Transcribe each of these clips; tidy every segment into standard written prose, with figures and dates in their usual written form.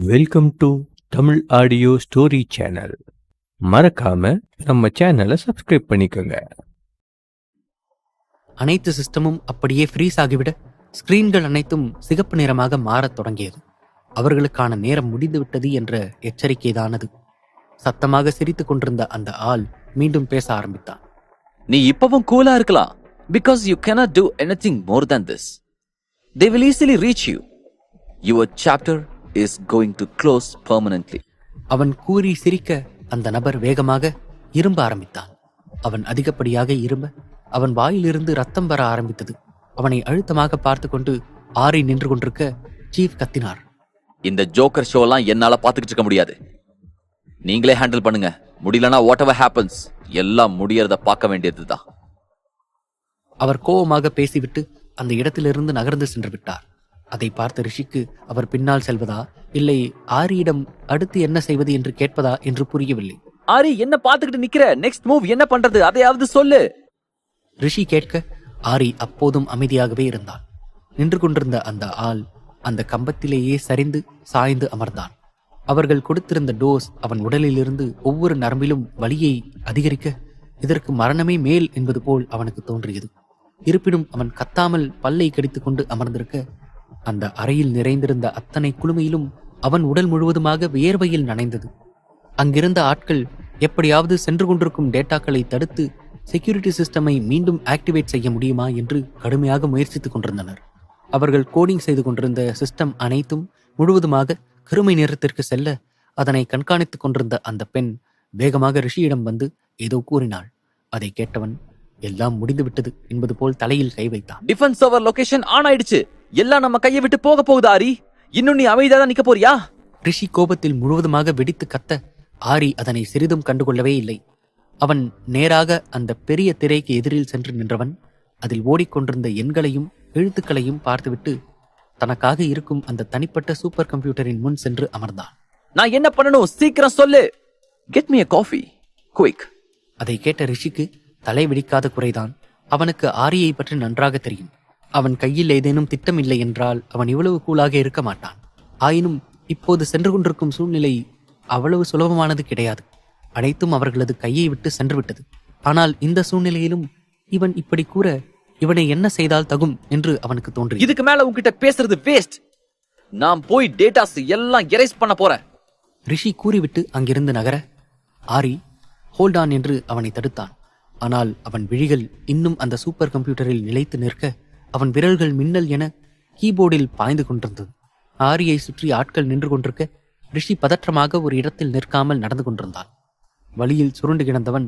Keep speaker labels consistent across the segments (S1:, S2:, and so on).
S1: Welcome to Tamil audio story channel. மறக்காம நம்ம சேனலை சப்ஸ்கிரைப் பண்ணிக்கோங்க.
S2: அனைத்து சிஸ்டமும் அப்படியே ஃப்ரீஸ் ஆகிவிட ஸ்கிரீன்கள் அனைத்தும் சிகப்பு நிறமாக மாறத் தொடங்கியது. அவர்களுக்கான நேரம் முடிந்துவிட்டது என்ற எச்சரிக்கைதானது. சத்தமாக சிரித்துக் கொண்டிருந்த அந்த ஆள் மீண்டும் பேச ஆரம்பித்தான்.
S3: நீ இப்பவும் கூலா இருக்கலாம். Because you cannot do anything more than this. They will easily reach you. Your chapter is going to close permanently.
S2: அவன் கூறி சிரிக்க அந்த நபர் வேகமாக இரும்ப ஆரம்பித்தான். அவன் அதிகப்படியாக இரும்ப அவன் வாயிலிருந்து ரத்தம் வர ஆரம்பித்தது. அவனை அழுத்தமாக பார்த்து கொண்டு ஆரி நின்று கொண்டிருக்க சீஃப் கத்தினார்.
S3: இந்த ஜோக்கர் ஷோலாம் என்னால பாத்துக்கிட்டு இருக்க முடியாது. நீங்களே ஹேண்டில் பண்ணுங்க. முடியலனா whatever happens எல்லாம் முடியறத பார்க்க வேண்டியதுதான்.
S2: அவர் கோபமாக பேசிவிட்டு அந்த இடத்திலிருந்து நகர்ந்து சென்று விட்டார். அதை பார்த்த ரிஷிக்கு அவர் பின்னால் செல்வதா இல்லை ஆரியிடம் அடுத்து என்ன செய்வது என்று கேட்பதா என்று புரியவில்லை.
S3: ஆரி என்ன பாத்துக்கிட்டு நிக்கிற? நெக்ஸ்ட் மூவ் என்ன பண்றது? அதையாவது சொல்லு.
S2: ரிஷி கேட்க ஆரி அப்போதும் அமைதியாகவே இருந்தான். நின்று கொண்டிருந்த அந்த ஆள் அந்த கம்பத்திலேயே சரிந்து சாய்ந்து அமர்ந்தான். அவர்கள் கொடுத்திருந்த டோஸ் அவன் உடலிலிருந்து ஒவ்வொரு நரம்பிலும் வலியை அதிகரிக்க இதற்கு மரணமே மேல் என்பது போல் அவனுக்கு தோன்றியது. இருப்பினும் அவன் கத்தாமல் பல்லை கடித்துக் கொண்டு அமர்ந்திருக்க அந்த அறையில் நிறைந்திருந்த அத்தனை குளுமையிலும் அவன் உடல் முழுவதுமாக வியர்வையில் நனைந்தது. அங்கிருந்த ஆட்கள் எப்படியாவது சென்று கொண்டிருக்கும் டேட்டாக்களை தடுத்து செக்யூரிட்டி சிஸ்டமை மீண்டும் ஆக்டிவேட் செய்ய முடியுமா என்று கடுமையாக முயற்சித்துக் கொண்டிருந்தனர். அவர்கள் கோடிங் செய்து கொண்டிருந்த சிஸ்டம் அனைத்தும் முழுவதுமாக கருமை நிறத்திற்கு செல்ல அதனை கண்காணித்துக் கொண்டிருந்த அந்த பெண் வேகமாக ரிஷியிடம் வந்து ஏதோ கூறினாள். அதை கேட்டவன் எல்லாம் முடிந்துவிட்டது என்பது போல் தலையில் கை வைத்தான்.
S3: டிஃபென்ஸ் ஓவர் லொகேஷன் ஆன் ஆயிடுச்சு. எல்லாம் நம்ம கையை விட்டு போக போகுது. ஆரி, இன்னும் நீ அமைதியா தான் நிக்க போறியா?
S2: ரிஷி கோபத்தில் முழுவதுமாக வெடித்து கத்த ஆரி அதனை சிறிதும் கண்டுகொள்ளவே இல்லை. அவன் நேராக அந்த பெரிய திரைக்கு எதிரில் சென்று நின்றவன் அதில் ஓடிக்கொண்டிருந்த எண்களையும் எழுத்துக்களையும் பார்த்துவிட்டு தனக்காக இருக்கும் அந்த தனிப்பட்ட சூப்பர் கம்ப்யூட்டரின் முன் சென்று அமர்ந்தான்.
S3: நான் என்ன பண்ணணும்? சீக்கிரம் சொல்லு. Get me a coffee quick.
S2: அதை கேட்ட ரிஷிக்கு தலை வெடிக்காத குறைதான். அவனுக்கு ஆரியை பற்றி நன்றாக தெரியும். அவன் கையில் ஏதேனும் திட்டம் இல்லை என்றால் அவன் இவ்வளவு கூலாக இருக்க மாட்டான். ஆயினும் இப்போது சென்று கொண்டிருக்கும் சூழ்நிலை அவ்வளவு சுலபமானது கிடையாது. அனைத்தும் அவர்களது கையை விட்டு சென்று விட்டது. ஆனால் இந்த சூழ்நிலையிலும் இவன் இப்படி கூற இவனை என்ன செய்தால் தகும் என்று அவனுக்கு தோன்றி,
S3: இதுக்கு மேல உன்கிட்ட பேசுறது வேஸ்ட். நான் போய் டேட்டாஸ் எல்லாம் எரேஸ் பண்ண போறேன்.
S2: ரிஷி கூறிவிட்டு அங்கிருந்து நகர ஆரி ஹோல்ட் ஆன் என்று அவனை தடுத்தான். ஆனால் அவன் விழிகள் இன்னும் அந்த சூப்பர் கம்ப்யூட்டரில் நிலைத்து நிற்க அவன் விரல்கள் மின்னல் என கீபோர்டில் பாய்ந்து கொண்டிருந்தது. ஆரியை சுற்றி ஆட்கள் நின்று கொண்டிருக்க ரிஷி பதற்றமாக ஒரு இடத்தில் நிற்காமல் நடந்து கொண்டிருந்தான். வழியில் சுருண்டு கிடந்தவன்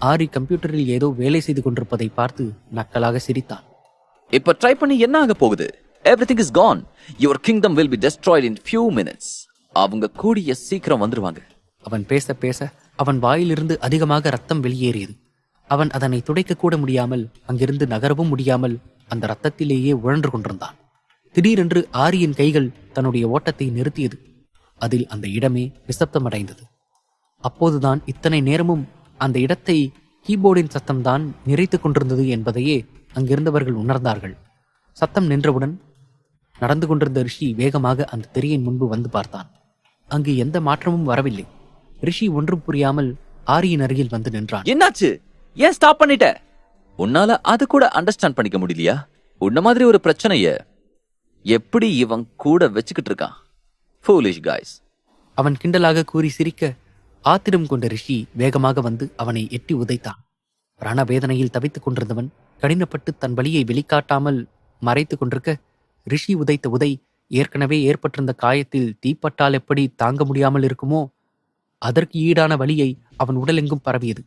S2: ஆரி கம்ப்யூட்டரில் ஏதோ வேலை செய்து கொண்டிருப்பதை பார்த்து நக்கலாக சிரித்தான்.
S3: இப்ப ட்ரை பண்ணி என்ன ஆக போகுது? Everything is gone. Your kingdom will be destroyed in few minutes. அவங்க கூடிய சீக்கிரம் வந்துருவாங்க.
S2: அவன் பேச பேச அவன் வாயிலிருந்து அதிகமாக ரத்தம் வெளியேறியது. அவன் அதனை துடைக்க கூட முடியாமல் அங்கிருந்து நகரவும் முடியாமல் அந்த ரத்தத்திலேயே உழன்று கொண்டிருந்தான். திடீரென்று ஆரியின் கைகள் தன்னுடைய ஓட்டத்தை நிறுத்தியது. அதில் அந்த இடமே நிசப்தமடைந்தது. அப்போதுதான் இத்தனை நேரமும் அந்த இடத்தை கீபோர்டின் சத்தம்தான் நிறைத்துக் கொண்டிருந்தது என்பதையே அங்கிருந்தவர்கள் உணர்ந்தார்கள். சத்தம் நின்றவுடன் நடந்து கொண்டிருந்த ரிஷி வேகமாக அந்த திரையின் முன்பு வந்து பார்த்தான். அங்கு எந்த மாற்றமும் வரவில்லை. ரிஷி ஒன்றும் புரியாமல் ஆரியின் அருகில் வந்து நின்றான்.
S3: என்னாச்சு? ஏன் ஸ்டாப் பண்ணிட்ட? உன்னால அது கூட அண்டர்ஸ்டாண்ட் பண்ணிக்க முடியலையா? உன்ன மாதிரி ஒரு பிரச்சனைய எப்படி இவன் கூட வச்சுக்கிட்டு இருக்கான்? Foolish guys.
S2: அவன் கிண்டலாக கூறி சிரிக்க ஆத்திரம் கொண்ட ரிஷி வேகமாக வந்து அவனை எட்டி உதைத்தான். ரணவேதனையில் தவித்துக் கொண்டிருந்தவன் கடினப்பட்டு தன் வலியை வெளிக்காட்டாமல் மறைத்து கொண்டிருக்க ரிஷி உதைத்த உதை ஏற்கனவே ஏற்பட்டிருந்த காயத்தில் தீப்பட்டால் எப்படி தாங்க முடியாமல் இருக்குமோ அதற்கு ஈடான வலியை அவன் உடலெங்கும் பரவியது.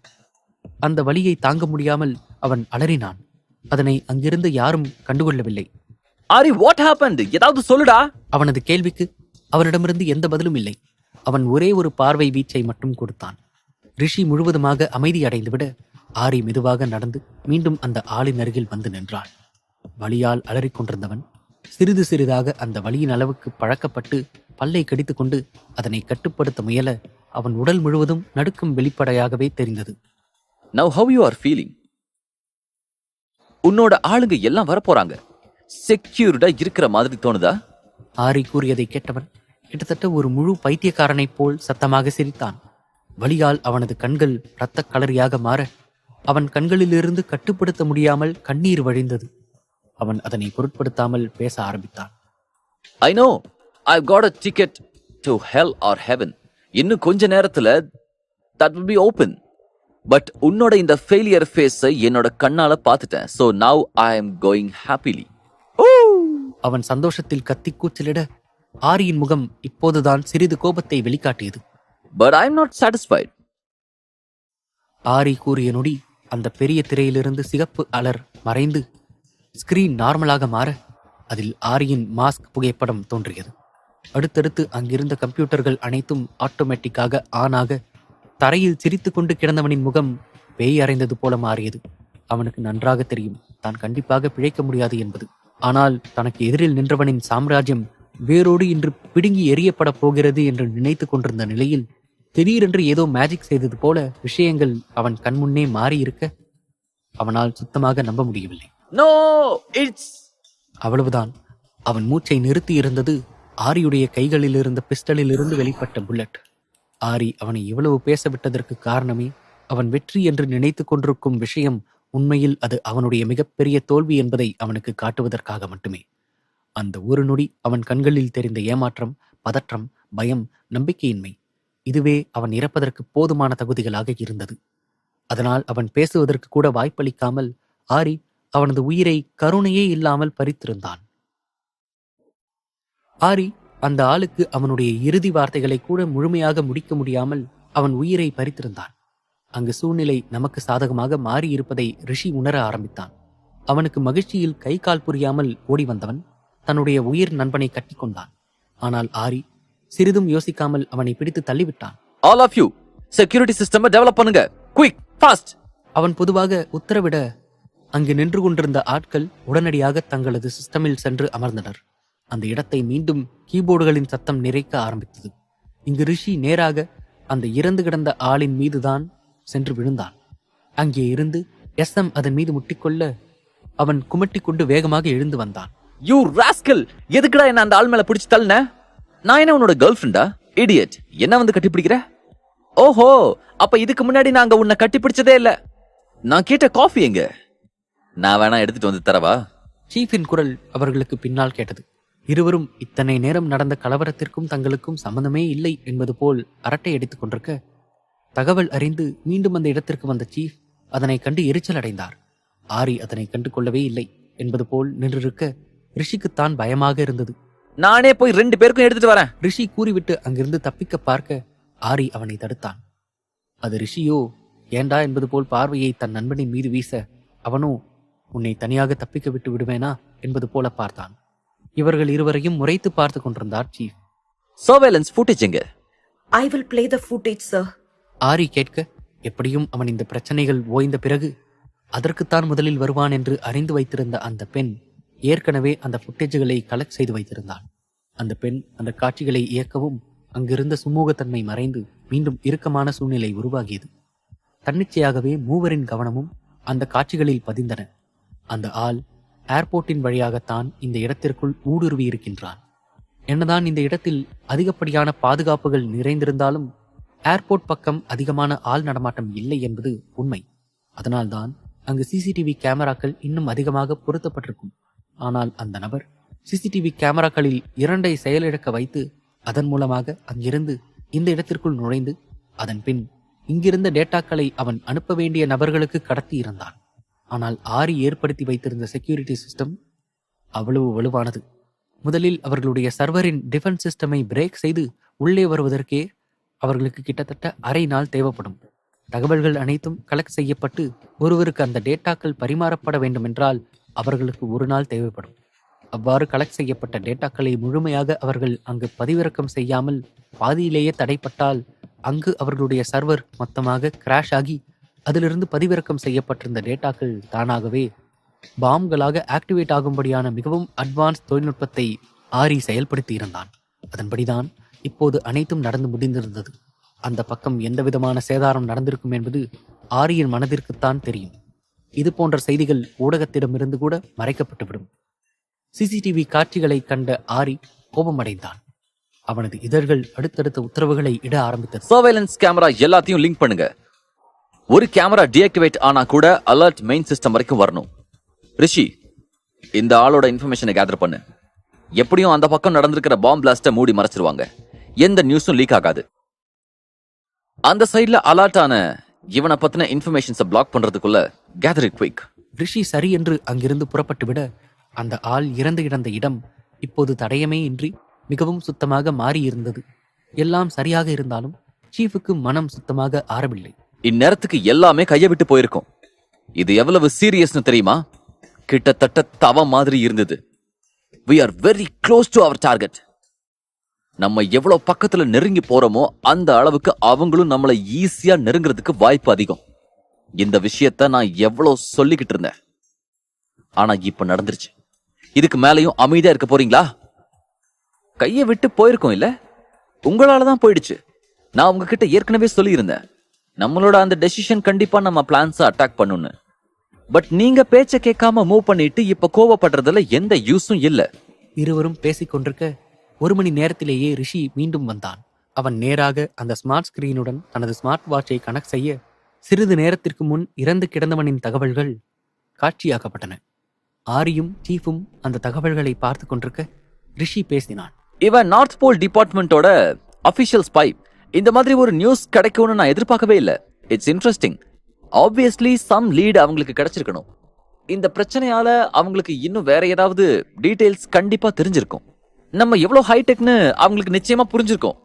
S2: அந்த வலியை தாங்க முடியாமல் அவன் அலறினான். அதனை அங்கிருந்து யாரும் கண்டுகொள்ளவில்லை.
S3: ஆரி, what happened? ஏதாவது சொல்லுடா.
S2: அவனது கேள்விக்கு அவனிடமிருந்து எந்த பதிலும் இல்லை. அவன் ஒரே ஒரு பார்வை வீச்சை மட்டும் கொடுத்தான். ரிஷி முழுவதுமாக அமைதி அடைந்துவிட ஆரி மெதுவாக நடந்து மீண்டும் அந்த ஆளின் அருகில் வந்து நின்றான். வலியால் அலறிக்கொண்டிருந்தவன் சிறிது சிறிதாக அந்த வலியின் அளவுக்கு பழக்கப்பட்டு பல்லை கடித்துக் கொண்டு அதனை கட்டுப்படுத்த முயல அவன் உடல் முழுவதும் நடுக்கம் வெளிப்படையாகவே தெரிந்தது.
S3: Now how you are feeling? உன்னோட ஆளுங்க எல்லாம் வரப்போறாங்க. செக்யூர்டா இருக்கிற மாதிரி தோணுதா?
S2: ஆரி கூறியதை கேட்டவன் கிட்டத்தட்ட ஒரு முழு பைத்தியக்காரனைப் போல் சத்தமாக சிரித்தான். வலியால் அவனது கண்கள் இரத்த களரியாக மாற அவன் கண்களிலிருந்து கட்டுப்படுத்த முடியாமல் கண்ணீர் வழிந்தது. அவன் அதனை பொருட்படுத்தாமல் பேச ஆரம்பித்தான்.
S3: I know, I've got a ticket to hell or heaven. இன்னும் கொஞ்ச நேரத்துல that will be open. But உன்னோட இந்த failure face என்னோட கண்ணால பார்த்துட்டேன். So now I am going happily.
S2: அவன் சந்தோஷத்தில் கத்தி கூச்சலிட ஆரியின் முகம் இப்போதுதான் சிறிது கோபத்தை வெளிக்காட்டியது.
S3: But I'm not satisfied.
S2: ஆரி கூறிய நொடி அந்த பெரிய திரையிலிருந்து சிகப்பு அலர் மறைந்து ஸ்கிரீன் நார்மலாக மாற அதில் ஆரியின் மாஸ்க் புகைப்படம் தோன்றியது. அடுத்தடுத்து அங்கிருந்த கம்ப்யூட்டர்கள் அனைத்தும் ஆட்டோமேட்டிக்காக ஆனாக தரையில் சிரித்துக்கொண்டு கிடந்தவனின் முகம் பேய் அறைந்தது போல மாறியது. அவனுக்கு நன்றாக தெரியும் தான் கண்டிப்பாக பிழைக்க முடியாது என்பது. ஆனால் தனக்கு எதிரில் நின்றவனின் சாம்ராஜ்யம் வேரோடு இன்று பிடுங்கி எறியப்பட போகிறது என்று நினைத்து கொண்டிருந்த நிலையில் திடீரென்று ஏதோ மேஜிக் செய்தது போல விஷயங்கள் அவன் கண்முன்னே மாறி இருக்க அவனால் சுத்தமாக நம்ப முடியவில்லை.
S3: No, it's...
S2: அவ்வளவுதான். அவன் மூச்சை நிறுத்தி இருந்தது ஆரியுடைய கைகளில் இருந்த பிஸ்டலிலிருந்து வெளிப்பட்ட புல்லட். ஆரி அவனை இவ்வளவு பேச விட்டதற்கு காரணமே அவன் வெற்றி என்று நினைத்து கொண்டிருக்கும் விஷயம் உண்மையில் அது அவனுடைய மிகப்பெரிய தோல்வி என்பதை அவனுக்கு காட்டுவதற்காக மட்டுமே. அந்த ஒரு நொடி அவன் கண்களில் தெரிந்த ஏமாற்றம், பதற்றம், பயம், நம்பிக்கையின்மை இதுவே அவன் இறப்பதற்கு போதுமான தகுதிகளாக இருந்தது. அதனால் அவன் பேசுவதற்கு கூட வாய்ப்பளிக்காமல் ஆரி அவனது உயிரை கருணையே இல்லாமல் பறித்திருந்தான். ஆரி அந்த ஆளுக்கு அவனுடைய இறுதி வார்த்தைகளை கூட முழுமையாக முடிக்க முடியாமல் அவன் உயிரை பறித்திருந்தான். அங்கு சூழ்நிலை நமக்கு சாதகமாக மாறி இருப்பதை ரிஷி உணர ஆரம்பித்தான். அவனுக்கு மகிழ்ச்சியில் கை கால் புரியாமல் ஓடி வந்தவன் தன்னுடைய உயிர் நண்பனை கட்டி கொண்டான். ஆனால் ஆரி சிறிதும் யோசிக்காமல் அவனை பிடித்து தள்ளிவிட்டான்.
S3: All of you, security system develop பண்ணுங்க. Quick, fast.
S2: அவன் பொதுவாக உத்தரவிட அங்கு நின்று கொண்டிருந்த ஆட்கள் உடனடியாக தங்களது சிஸ்டமில் சென்று அமர்ந்தனர். அந்த இடத்தை மீண்டும் கீபோர்டுகளின் சத்தம் நிறைக்க ஆரம்பித்தது. இங்கு ரிஷி நேராக அந்த இறந்து கிடந்த ஆளின் மீதுதான் சென்று விழுந்தான். அங்கே இருந்து SM அதன் மீது முட்டிக்கொள்ள அவன் குமட்டி கொண்டு வேகமாக எழுந்து வந்தான்.
S3: You rascal! எதுக்குடா என்ன அந்த ஆள் மேல பிடிச்சு தள்ளின? நான் என்ன உன்னோட கேர்ள் ஃப்ரெண்டா? இடியட்! என்ன வந்து கட்டிப்பிடிக்கிற? ஓஹோ, அப்ப இதுக்கு முன்னாடி நாங்க உன்னை கட்டிப்பிடிச்சதே இல்ல. நான் கேட்ட காஃபி எங்க? நான் வேணா எடுத்துட்டு வந்து தரவா?
S2: சீஃபின் குரல் அவர்களுக்கு பின்னால் கேட்டது. இருவரும் இத்தனை நேரம் நடந்த கலவரத்திற்கும் தங்களுக்கும் சம்பந்தமே இல்லை என்பது போல் அரட்டை அடித்துக் கொண்டிருக்க தகவல் அறிந்து மீண்டும் அந்த இடத்திற்கு வந்த சீஃப் அதனை கண்டு எரிச்சல் அடைந்தார். ஆரி அதனை கண்டு கொள்ளவே இல்லை என்பது போல் நின்றிருக்க ரிஷிக்குத்தான் பயமாக இருந்தது.
S3: நானே போய் 2 பேருக்கும் எடுத்துட்டு வரேன்.
S2: ரிஷி கூறிவிட்டு அங்கிருந்து தப்பிக்க பார்க்க ஆரி அவனை தடுத்தான். அது ரிஷியோ ஏண்டா என்பது போல் பார்வையை தன் நண்பனின் மீது வீச அவனோ உன்னை தனியாக தப்பிக்க விட்டு விடுவேனா என்பது போல பார்த்தான். இவர்கள் இருவரையும் முறைத்து பார்த்து கொண்டிருந்தார் சீஃப்.
S3: சர்வேலன்ஸ் ஃபுட்டேஜ் எங்க?
S4: I will play the footage, sir.
S2: ஆரி கேட்க எப்படியும் அவன் இந்த பிரச்சனைகள் ஓய்ந்த பிறகு அதற்குத்தான் முதலில் வருவான் என்று அறிந்து வைத்திருந்த அந்த பெண் ஏற்கனவே அந்த ஃபுட்டேஜுகளை கலெக்ட் செய்து வைத்திருந்தாள். அந்த பெண் அந்த காட்சிகளை இயக்கவும் அங்கிருந்த சுமூகத்தன்மை மறைந்து மீண்டும் இறுக்கமான சூழ்நிலை உருவாகியது. தன்னிச்சையாகவே மூவரின் கவனமும் அந்த காட்சிகளில் பதிந்தன. அந்த ஆள் ஏர்போர்ட்டின் வழியாகத்தான் இந்த இடத்திற்குள் ஊடுருவி இருக்கின்றான். என்னதான் இந்த இடத்தில் அதிகப்படியான பாதுகாப்புகள் நிறைந்திருந்தாலும் ஏர்போர்ட் பக்கம் அதிகமான ஆள் நடமாட்டம் இல்லை என்பது உண்மை. அதனால்தான் அங்கு சிசிடிவி கேமராக்கள் இன்னும் அதிகமாக பொருத்தப்பட்டிருக்கும். ஆனால் அந்த நபர் சிசிடிவி கேமராக்களில் 2 செயலிழக்க வைத்து அதன் மூலமாக அங்கிருந்து இந்த இடத்திற்குள் நுழைந்து அதன் பின் இங்கிருந்த டேட்டாக்களை அவன் அனுப்ப வேண்டிய நபர்களுக்கு கடத்தி இருந்தான். ஆனால் ஆரி ஏற்படுத்தி வைத்திருந்த செக்யூரிட்டி சிஸ்டம் அவ்வளவு வலுவானது. முதலில் அவர்களுடைய சர்வரின் டிஃபென்ஸ் சிஸ்டமை பிரேக் செய்து உள்ளே வருவதற்கே அவர்களுக்கு கிட்டத்தட்ட அரை நாள் தேவைப்படும். தகவல்கள் அனைத்தும் கலெக்ட் செய்யப்பட்டு ஒருவருக்கு அந்த டேட்டாக்கள் பரிமாறப்பட வேண்டுமென்றால் அவர்களுக்கு 1 நாள் தேவைப்படும். அவ்வாறு கலெக்ட் செய்யப்பட்ட டேட்டாக்களை முழுமையாக அவர்கள் அங்கு பதிவிறக்கம் செய்யாமல் பாதியிலேயே தடைப்பட்டால் அங்கு அவர்களுடைய சர்வர் மொத்தமாக கிராஷ் ஆகி அதிலிருந்து பதிவிறக்கம் செய்யப்பட்டிருந்த டேட்டாக்கள் தானாகவே பாம்களாக ஆக்டிவேட் ஆகும்படியான மிகவும் அட்வான்ஸ் தொழில்நுட்பத்தை ஆரி செயல்படுத்தி இருந்தான். அதன்படிதான் இப்போது அனைத்தும் நடந்து முடிந்திருந்தது. அந்த பக்கம் எந்தவிதமான சேதாரம் நடந்திருக்கும் என்பது ஆரியின் மனதிற்குத்தான் தெரியும். இது போன்ற செய்திகள் ஊடகத்திடமிருந்து கூட மறைக்கப்பட்டுவிடும். சிசிடிவி காட்சிகளை கண்ட ஆரி கோபமடைந்தான். அவனது இதழ்கள் அடுத்தடுத்த உத்தரவுகளை இட ஆரம்பித்தது.
S3: சர்வேலன்ஸ் கேமரா எல்லாத்தையும் லிங்க் பண்ணுங்க. ஒரு கேமரா டீஆக்டிவேட் ஆனா கூட அலர்ட் மெயின் சிஸ்டம் வரைக்கும் வரணும். ரிஷி, இந்த ஆளோட இன்ஃபர்மேஷனை கேதர் பண்ணு. எப்படியும் அந்த பக்கம் நடந்திருக்கிற பாம்பு பிளாஸ்ட மூடி மறைச்சிருவாங்க. எந்த நியூஸும் லீக் ஆகாது. அந்த சைடுல அலர்ட் ஆன இவனை பத்தின இன்ஃபர்மேஷன்ஸை பிளாக் பண்றதுக்குள்ள கேதர் இட் குயிக்.
S2: ரிஷி சரி என்று அங்கிருந்து புறப்பட்டு விட அந்த ஆள் இறந்து கிடந்த இடம் இப்போது தடயமே இன்றி மிகவும் சுத்தமாக மாறியிருந்தது. எல்லாம் சரியாக இருந்தாலும் சீஃபுக்கு மனம் சுத்தமாக ஆறவில்லை.
S3: இந்நேரத்துக்கு எல்லாமே கைய விட்டு போயிருக்கும். இது எவ்வளவு சீரியஸ்னு தெரியுமா? கிட்டத்தட்ட தவ மாதிரி இருந்தது. We are very close to our target. நம்ம எவ்வளவு பக்கத்துல நெருங்கி போறோமோ அந்த அளவுக்கு அவங்களும் நம்மளை ஈஸியா நெருங்குறதுக்கு வாய்ப்பு அதிகம். இந்த விஷயத்த நான் எவ்வளவு சொல்லிக்கிட்டு இருந்தேன். ஆனா இப்ப நடந்துருச்சு. இதுக்கு மேலையும் அமைதியா இருக்க போறீங்களா? கைய விட்டு போயிருக்கோம் இல்ல? உங்களாலதான் போயிடுச்சு. நான் உங்ககிட்ட ஏற்கனவே சொல்லியிருந்தேன், நம்மளோட அந்த டெசிஷன் கண்டிப்பா நம்ம பிளான்ஸை அட்டாக் பண்ணுன்னு. பட் நீங்க பேச்ச கேட்காம மூவ் பண்ணிட்டு இப்ப கோவப்படுறதுல எந்த யூஸும் இல்ல.
S2: இருவரும் பேசிக் கொண்டிருக்க 1 மணி நேரத்திலேயே ரிஷி மீண்டும் வந்தான். அவன் நேராக அந்த ஸ்மார்ட் ஸ்கிரீனுடன் தனது ஸ்மார்ட் வாட்சை கனெக்ட் செய்ய சிறிது நேரத்திற்கு முன் இறந்து கிடந்தவனின் தகவல்கள் காட்சியாக்கப்பட்டன. ஆரியும் சீஃபும் அந்த தகவல்களை பார்த்து கொண்டிருக்க ரிஷி பேசினான்.
S3: இவன் நார்த் போல் டிபார்ட்மெண்டோட அபிஷியல் ஸ்பை. இந்த மாதிரி ஒரு நியூஸ் கிடைக்கும்னு நான் எதிர்பார்க்கவே இல்லை. It's interesting. Obviously some lead அவங்களுக்கு கிடைச்சிருக்கணும். இந்த பிரச்சனையால அவங்களுக்கு இன்னும் வேற ஏதாவது டீடைல்ஸ் கண்டிப்பா தெரிஞ்சிருக்கும். நம்ம எவ்வளவு ஹைடெக்னு அவங்களுக்கு நிச்சயமா புரிஞ்சிருக்கும்.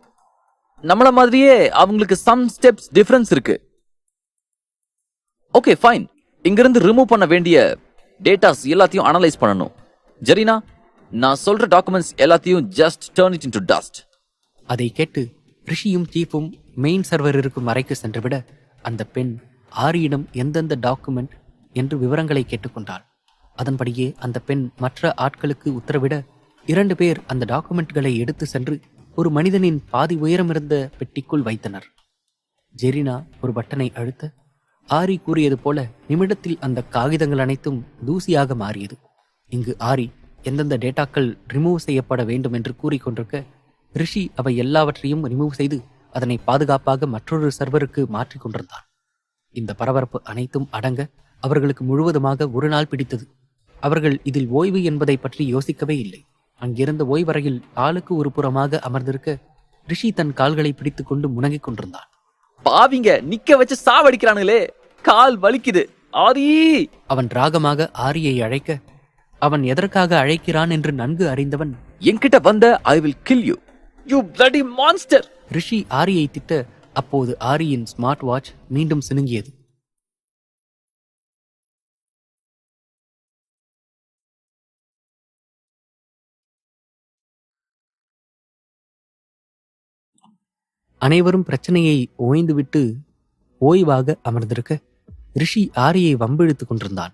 S3: நம்மள மாதிரியே அவங்களுக்கு சம் ஸ்டெப்ஸ் டிஃபரன்ஸ் இருக்கு. Okay fine. இங்கிருந்து ரிமூவ் பண்ண வேண்டிய டேட்டாஸ் எல்லாத்தையும் அனலைஸ் பண்ணணும். ஜெரினா, நான் சொல்ற டாக்குமெண்ட்ஸ் எல்லாத்தையும் just turn it into dust.
S2: அதை கேட்டு ரிஷியும் சீஃபும் மெயின் சர்வர் இருக்கும் அறைக்கு சென்றுவிட அந்த பெண் ஆரியிடம் எந்தெந்த டாக்குமெண்ட் என்று விவரங்களை கேட்டுக்கொண்டாள். அதன்படியே அந்த பெண் மற்ற ஆட்களுக்கு உத்தரவிட 2 பேர் அந்த டாக்குமெண்ட்களை எடுத்து சென்று ஒரு மனிதனின் பாதி உயரமிருந்த பெட்டிக்குள் வைத்தனர். ஜெரினா ஒரு பட்டனை அழுத்த ஆரி கூறியது போல நிமிடத்தில் அந்த காகிதங்கள் அனைத்தும் தூசியாக மாறியது. இங்கு ஆரி எந்தெந்த டேட்டாக்கள் ரிமூவ் செய்யப்பட வேண்டும் என்று கூறிக்கொண்டிருக்க ரிஷி அவை எல்லாவற்றையும் ரிமூவ் செய்து அதனை பாதுகாப்பாக மற்றொரு சர்வருக்கு மாற்றிக் கொண்டிருந்தான். இந்த பரபரப்பு அனைத்தும் அடங்க அவர்களுக்கு முழுவதுமாக 1 நாள் பிடித்தது. அவர்கள் இதில் ஓய்வு என்பதை பற்றி யோசிக்கவே இல்லை. அங்கிருந்த ஓய்வறையில் ஆளுக்கு ஒரு புறமாக அமர்ந்திருக்க ரிஷி தன் கால்களை பிடித்துக் கொண்டு முணங்கிக் கொண்டிருந்தான்.
S3: பாவிங்க, நிக்க வச்சு சாவடிக்கிறானுங்களே, கால் வலிக்குது ஆரி.
S2: அவன் ராகமாக ஆரியை அழைக்க அவன் எதற்காக அழைக்கிறான் என்று நன்கு அறிந்தவன்,
S3: என்கிட்ட வந்த I will kill you, you bloody monster.
S2: Rishi ஆரியை திட்ட அப்போது ஆரியின் ஸ்மார்ட் வாட்ச் மீண்டும் சினுங்கியது. அனைவரும் பிரச்சனையை ஓய்ந்துவிட்டு ஓய்வாக அமர்ந்திருக்க ரிஷி ஆரியை வம்பிழுத்துக் கொண்டிருந்தான்.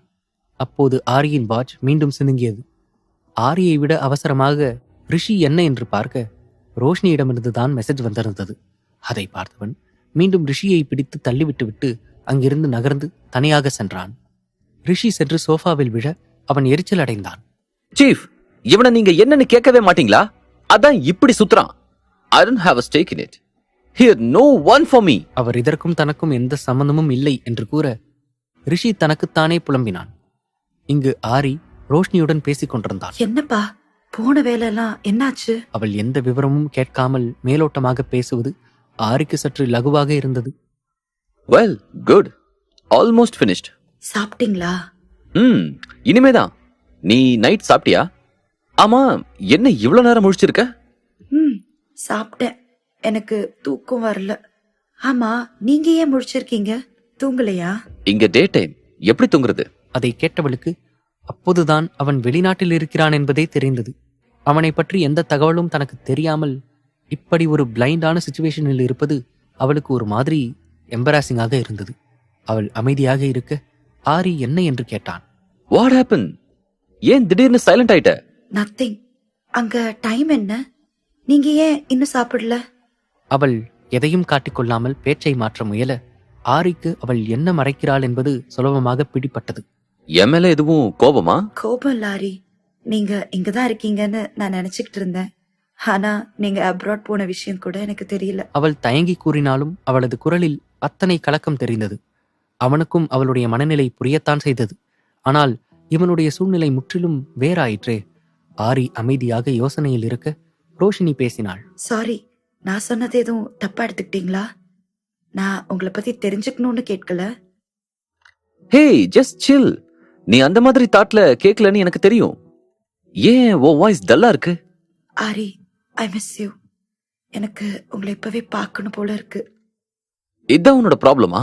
S2: அப்போது ஆரியின் வாட்ச் மீண்டும் சினுங்கியது. ஆரியை விட அவசரமாக ரிஷி என்ன என்று பார்க்க ரோஷினியிடமிருந்துதான் மெசேஜ் வந்திருந்தது. அதை பார்த்தவன் மீண்டும் ரிஷியை பிடித்து தள்ளிவிட்டு அங்கிருந்து நகர்ந்து தனியாக சென்றான். ரிஷி சென்று சோஃபாவில் விழ அவன் எரிச்சல் அடைந்தான்.
S3: சீஃப், இவனை நீங்க என்னன்னு கேட்கவே மாட்டீங்களா? அதான் இப்படி சுத்துறான். I don't have a stake in it. Here no one for me.
S2: அவர் இதற்கும் தனக்கும் எந்த சம்பந்தமும் இல்லை என்று கூற ரிஷி தனக்குத்தானே புலம்பினான். இங்கு ஆரி ரோஷினியுடன் பேசிக் கொண்டிருந்தான்.
S4: என்னப்பா, போன வேலையெல்லாம் என்னாச்சு?
S2: அவள் எந்த விவரமும் கேட்காமல் மேலோட்டமாக பேசுவது ஆரிக்கு சற்று லகுவாக இருந்தது.
S3: Well, good. Almost finished.
S4: சாப்பிட்டீங்களா?
S3: இனிமேதான். நீ நைட் சாப்பிட்டியா? ஆமா, என்ன இவ்வளவு நேரம் முழிச்சிருக்க?
S4: சாப்பிட்டேன். எனக்கு தூக்கம் வரல. ஆமா, நீங்க ஏன் முழிச்சிருக்கீங்க? தூங்கலையா?
S3: இங்க டே டைம், எப்படி தூங்குறது?
S2: அதை கேட்டவளுக்கு அப்போதுதான் அவன் வெளிநாட்டில் இருக்கிறான் என்பதே தெரிந்தது. அவனை பற்றி எந்த தகவலும் தனக்கு தெரியாமல் இப்படி ஒரு பிளைண்டான சிச்சுவேஷனில் இருப்பது அவளுக்கு ஒரு மாதிரி எம்பராசிங்காக இருந்தது. அவள் அமைதியாக இருக்க ஆரி என்ன என்று கேட்டான்.
S3: What happened? ஏன் திடீர்னு சைலண்ட் ஆயிட்ட?
S4: நத்திங். அங்க டைம் என்ன? நீங்க ஏன் இன்னும் சாப்பிடல?
S2: அவள் எதையும் காட்டிக்கொள்ளாமல் பேச்சை மாற்ற முயல ஆரிக்கு அவள் என்ன மறைக்கிறாள் என்பது சுலபமாக பிடிப்பட்டது.
S3: என் மேல எதுவும் கோபமா?
S4: கோபம் லாரி, நீங்க இங்கதான் இருக்கீங்கன்னு நான் நினைச்சுக்கிட்டு இருந்தேன். ஆனா நீங்க அப்ராட் போன விஷயம் கூட எனக்கு தெரியல.
S2: அவள் தயங்கி கூறினாலும் அவளது குரலில் அத்தனை கலக்கம் தெரிந்தது. அவனுக்கும் அவளுடைய மனநிலை புரியத்தான் செய்தது. ஆனால் இவனுடைய சூழ்நிலை முற்றிலும் வேறாயிற்றே. ஆரி அமைதியாக யோசனையில் இருக்க ரோஷினி பேசினாள்.
S4: சாரி, நான் சொன்னது எதுவும் தப்பா எடுத்துக்கிட்டீங்களா? நான் உங்களை பத்தி தெரிஞ்சுக்கணும்னு கேட்கல.
S3: ஹே, ஜஸ்ட் சில். நீ அந்த மாதிரி தாட்ல கேட்கலன்னு எனக்கு தெரியும். ஏன் உன் வாய்ஸ் டல்லா இருக்கு?
S4: ஆரி, ஐ மிஸ் யூ. எனக்கு உங்களை இப்பவே பார்க்கணும் போல இருக்கு.
S3: இதான் உன்னோட ப்ராப்ளமா?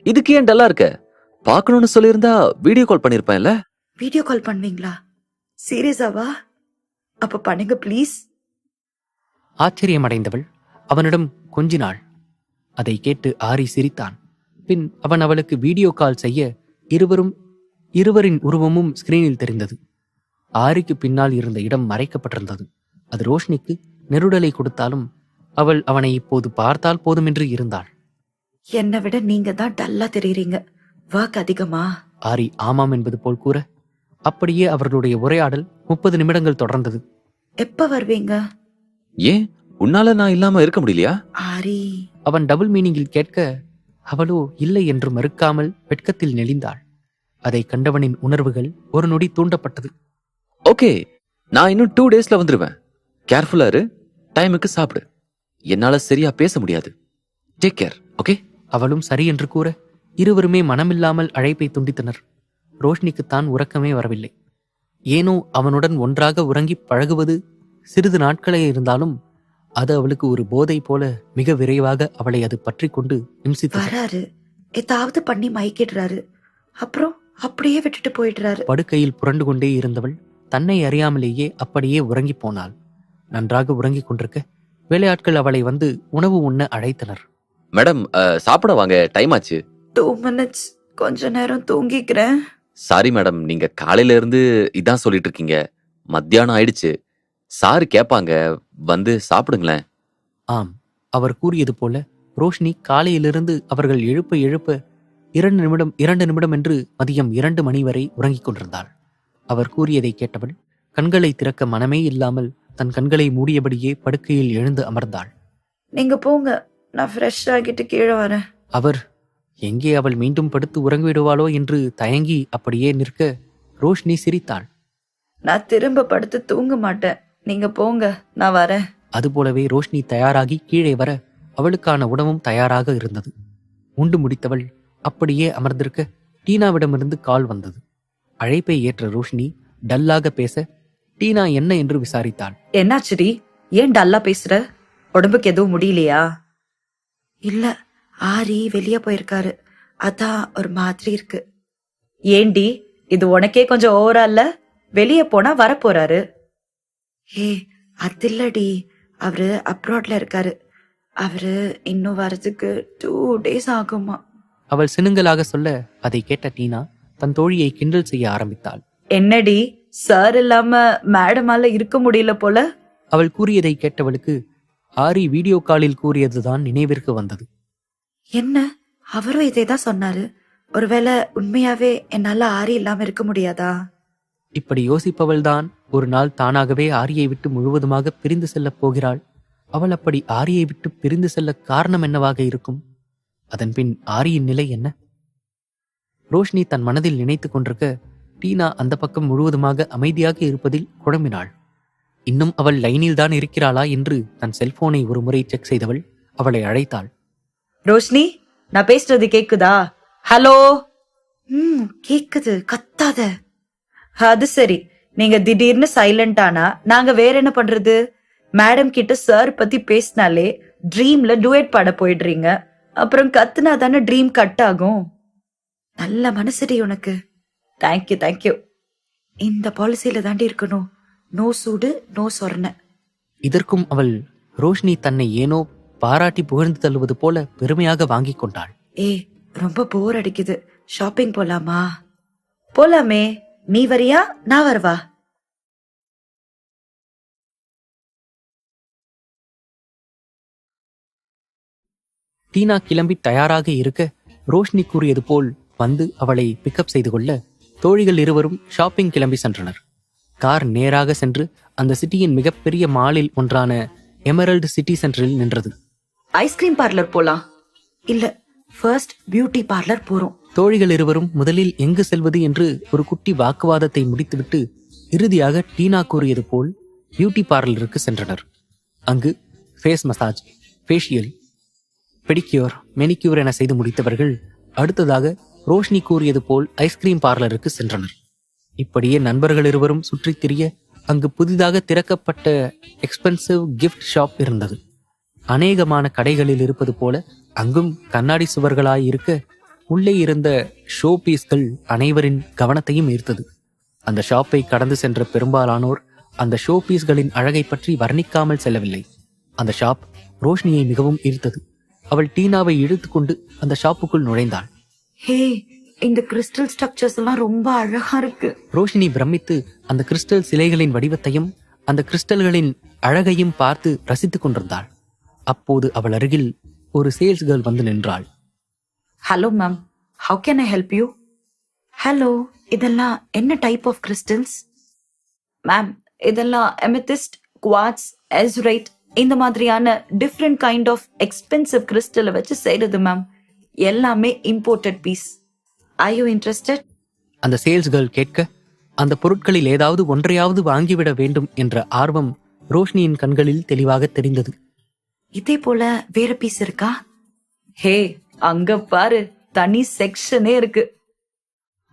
S3: இதுக்கு ஏன் டல்லா இருக்க? பார்க்கணும்னு சொல்லியிருந்தா வீடியோ கால் பண்ணிருப்பேன்ல.
S4: வீடியோ கால் பண்ணுவீங்களா? சீரியஸாவா? அப்ப பண்ணுங்க ப்ளீஸ்.
S2: ஆச்சரியமடைந்தவள் அவனிடம் கொஞ்சினாள். அதை கேட்டு ஆரி சிரித்தான். பின் அவன் அவளுக்கு வீடியோ கால் செய்ய இருவரின் உருவமும் ஸ்கிரீனில் தெரிந்தது. ஆரிக்கு பின்னால் இருந்த இடம் மறைக்கப்பட்டிருந்தது. அது ரோஷினிக்கு நெருடலை கொடுத்தாலும் அவள் அவனை இப்போது பார்த்தால் போதுமென்று இருந்தாள்.
S4: என்னை விட நீங்க தான் டல்லா தெரியுறீங்க. ஒர்க் அதிகமா?
S2: ஆரி ஆமாம் என்பது போல் கூற அப்படியே அவர்களுடைய உரையாடல் 30 நிமிடங்கள் தொடர்ந்தது.
S4: எப்ப வருவீங்க?
S3: ஏன் உன்னால நான் இல்லாம இருக்க முடியலையா?
S4: ஆரி,
S2: அவன் டபுள் மீனிங்கில் கேட்க அவளோ இல்லை என்று மறுக்காமல் வெட்கத்தில் நெளிந்தாள். அதை கண்டவனின் உணர்வுகள் ஒரு நொடி தூண்டப்பட்டது.
S3: ஓகே, நான் இன்னும் 2 டேஸ்ல வந்துருவேன். கேர்ஃபுல்லா இரு. டைமுக்கு சாப்பிடு. என்னால சரியா பேச முடியாது. Take care, okay?
S2: அவளும் சரி என்று கூற இருவருமே மனமில்லாமல் அழைப்பை துண்டித்தனர். ரோஷினிக்குத்தான் உறக்கமே வரவில்லை. ஏனோ அவனுடன் ஒன்றாக உறங்கி பழகுவது சிறிது நாட்களே இருந்தாலும் அது அவளுக்கு ஒரு போதை போல மிக விரைவாக அவளை அது பற்றி கொண்டு இம்சித்தது.
S4: வராரு, ஏதாவது பண்ணி மயக்கிடுறாரு, அப்புறம் அப்படியே விட்டுட்டு போயிடுறாரு.
S2: படுக்கையில் புரண்டு கொண்டே இருந்தவள் தன்னை அறியாமலேயே அப்படியே உறங்கி போனாள். நன்றாக உறங்கிக் கொண்டிருக்க வேலையாட்கள் அவளை வந்து உணவு உண்ண அழைத்தனர்.
S3: மேடம், சாப்பிட வாங்க, டைம் ஆச்சு.
S4: 2 minutes, கொஞ்ச நேரம் தூங்கிக்கிறேன்.
S3: சாரி மேடம், நீங்க காலையில இருந்து இதான் சொல்லிட்டு இருக்கீங்க. மத்தியானம் ஆயிடுச்சு. சாரு கேப்பாங்க, வந்து சாப்பிடுங்களேன்.
S2: ஆம், அவர் கூறியது போல ரோஷினி காலையிலிருந்து அவர்கள் எழுப்ப 2 நிமிடம் என்று மதியம் 2 மணி வரை உறங்கிக் கொண்டிருந்தாள். அவர் கூறியதை கேட்டவள் கண்களை திறக்க மனமே இல்லாமல் தன் கண்களை மூடியபடியே படுக்கையில் எழுந்து அமர்ந்தாள்.
S4: நீங்க போங்க, நான் ஃப்ரெஷ் ஆகிட்டு கீழே வரேன்.
S2: அவர் எங்கே அவள் மீண்டும் படுத்து உறங்கிவிடுவாளோ என்று தயங்கி அப்படியே நிற்க ரோஷினி சிரித்தாள்.
S4: நான் திரும்ப படுத்து தூங்க மாட்டேன், நீங்க போங்க, நான் வரேன்.
S2: அதுபோலவே ரோஷினி தயாராகி கீழே வர அவளுக்கான உணவும் தயாராக இருந்தது. உண்டு முடித்தவள் அப்படியே அமர்ந்திருக்க டீனாவிடமிருந்து கால் வந்தது. அழைப்பை ஏற்ற ரோஷினி டல்லாக பேச டீனா என்ன என்று விசாரித்தாள்.
S4: என்னாச்சுடி, ஏன் டல்லா பேசுற? உடம்புக்கு எதுவும் முடியலையா? இல்ல, ஆரி வெளியே போயிருக்காரு, அதான் ஒரு மாதிரி இருக்கு. ஏண்டி, இது உனக்கே கொஞ்சம் ஓவரா இல்ல? வெளியே போனா வரப்போறாரு. ஏ, அது இல்லடி, அவரு அப்ராட்ல இருக்காரு. அவரு இன்னும் வரதுக்கு 2 days ஆகுமா.
S2: அவள் சினுங்கலாக சொல்ல அதை கேட்ட டீனா தன் தோழியை கிண்டல் செய்ய ஆரம்பித்தாள்.
S4: என்னடி, சார் இல்லாம மேடமால இருக்க முடியல போல.
S2: அவள் கூறியதை கேட்டவளுக்கு ஆரி வீடியோ காலில் கூறியதுதான் நினைவிற்கு வந்தது.
S4: என்ன, அவரும் இதேதான் சொன்னாரு. ஒருவேளை உண்மையாவே என்னால ஆரி இல்லாம இருக்க முடியாதா?
S2: இப்படி யோசிப்பவள்தான் ஒரு நாள் தானாகவே ஆரியை விட்டு முழுவதுமாக பிரிந்து செல்லப் போகிறாள். அவள் அப்படி ஆரியை விட்டு பிரிந்து செல்ல காரணம் என்னவாக இருக்கும்? அதன் பின் ஆரியின் நிலை என்ன? ரோஷினி தன் மனதில் நினைத்துக் கொண்டிருக்க டீனா அந்த பக்கம் முழுவதுமாக அமைதியாக இருப்பதில் குழம்பினாள். இன்னும் அவள் லைனில் தான் இருக்கிறாளா என்று தன் செல்போனை ஒரு முறை செக் செய்தவள் அவளை அழைத்தாள்.
S4: ரோஷினி, நான் பேசுறது கேக்குதா? ஹலோ. கேக்குது, கத்தாத. அது சரி, நீங்க திடீர்னு சைலண்ட் ஆனா நாங்க வேற என்ன பண்றது? மேடம் கிட்ட சார் பத்தி பேசினாலே ட்ரீம்ல டுவேட் பாட போயிடுறீங்க. அப்புறம் கத்துனா தானே ட்ரீம் கட் ஆகும். நல்ல மனசுடி உனக்கு. Thank you thank you. இந்த பாலிசியில தாண்டி இருக்கணும். நோ சூடு நோ சொர்ண.
S2: இதற்கும் அவள் ரோஷினி தன்னை ஏனோ பாராட்டி புகழ்ந்து தள்ளுவது போல பெருமையாக வாங்கிக் கொண்டாள்.
S4: ரொம்ப போர் அடிக்குது, ஷாப்பிங் போலாமா? போலாமே, நீ வரியா நான் வரவா?
S2: டீனா கிளம்பி தயாராக இருக்க ரோஷினி கூறியது போல் வந்து அவளை பிக்கப் செய்து கொள்ள தோழிகள் இருவரும் ஷாப்பிங் கிளம்பி சென்றனர். கார் நேராக சென்று அந்த சிட்டியின் மிகப்பெரிய மாலில் ஒன்றான எமரல்டு சிட்டி சென்டரில் நின்றது.
S4: ஐஸ்கிரீம் பார்லர் போலாம் இல்ல ஃபர்ஸ்ட் பியூட்டி பார்லர் போறோம்.
S2: தோழிகள் இருவரும் முதலில் எங்கு செல்வது என்று ஒரு குட்டி வாக்குவாதத்தை முடித்துவிட்டு இறுதியாக டீனா கூறியது போல் பியூட்டி பார்லருக்கு சென்றனர். அங்கு face massage, facial, pedicure, manicure என செய்து முடித்தவர்கள் அடுத்ததாக ரோஷினி கூறியது போல் ஐஸ்கிரீம் பார்லருக்கு சென்றனர். இப்படியே நண்பர்கள் இருவரும் சுற்றித் திரிய அங்கு புதிதாக திறக்கப்பட்ட எக்ஸ்பென்சிவ் கிஃப்ட் ஷாப் இருந்தது. அநேகமான கடைகளில் இருப்பது போல அங்கும் கண்ணாடி சுவர்களாய் இருக்க உள்ளே இருந்த ஷோ பீஸ்கள் அனைவரின் கவனத்தையும் ஈர்த்தது. அந்த ஷாப்பை கடந்து சென்ற பெரும்பாலானோர் அந்த ஷோ பீஸ்களின் அழகை பற்றி வர்ணிக்காமல் செல்லவில்லை. அந்த ஷாப் ரோஷினியை மிகவும் ஈர்த்தது. அவள் டீனாவை இழுத்துக்கொண்டு அந்த ஷாப்புக்குள் நுழைந்தாள்.
S4: ஹே, இந்த கிறிஸ்டல் ஸ்ட்ரக்சர்ஸ் எல்லாம் ரொம்ப அழகா இருக்கு.
S2: ரோஷினி பிரமித்து அந்த கிறிஸ்டல் சிலைகளின் வடிவத்தையும் அந்த கிறிஸ்டல்களின் அழகையும் பார்த்து ரசித்துக் கொண்டிருந்தாள். அப்போது அவள் அருகில் ஒரு சேல்ஸ் கேர்ள் வந்து நின்றாள்.
S4: Hello ma'am, how can I help you? Hello, இதெல்லாம் என்ன டைப் ஆஃப் கிறிஸ்டல்ஸ்? மேம், இதெல்லாம் எமெத்திஸ்ட், குவார்ட்ஸ், எஸ்ரைட் இந்த மாதிரியான டிஃப்ரெண்ட் கைண்ட் ஆஃப் எக்ஸ்பென்சிவ் கிறிஸ்டலை வச்சு செய்யறது மேம். எல்லாமே imported piece. Are you interested?
S2: அந்த சேல்ஸ் கேர்ள் கேட்க அந்த பொருட்களில் ஏதாவது ஒன்றையாவது வாங்கிவிட வேண்டும் என்ற ஆர்வம் ரோஷினியின் கண்களில் தெளிவாக தெரிந்தது.
S4: இதே போல வேற பீஸ் இருக்கா? ஹே, அங்க பாரு, தனி செக்ஷனே இருக்கு.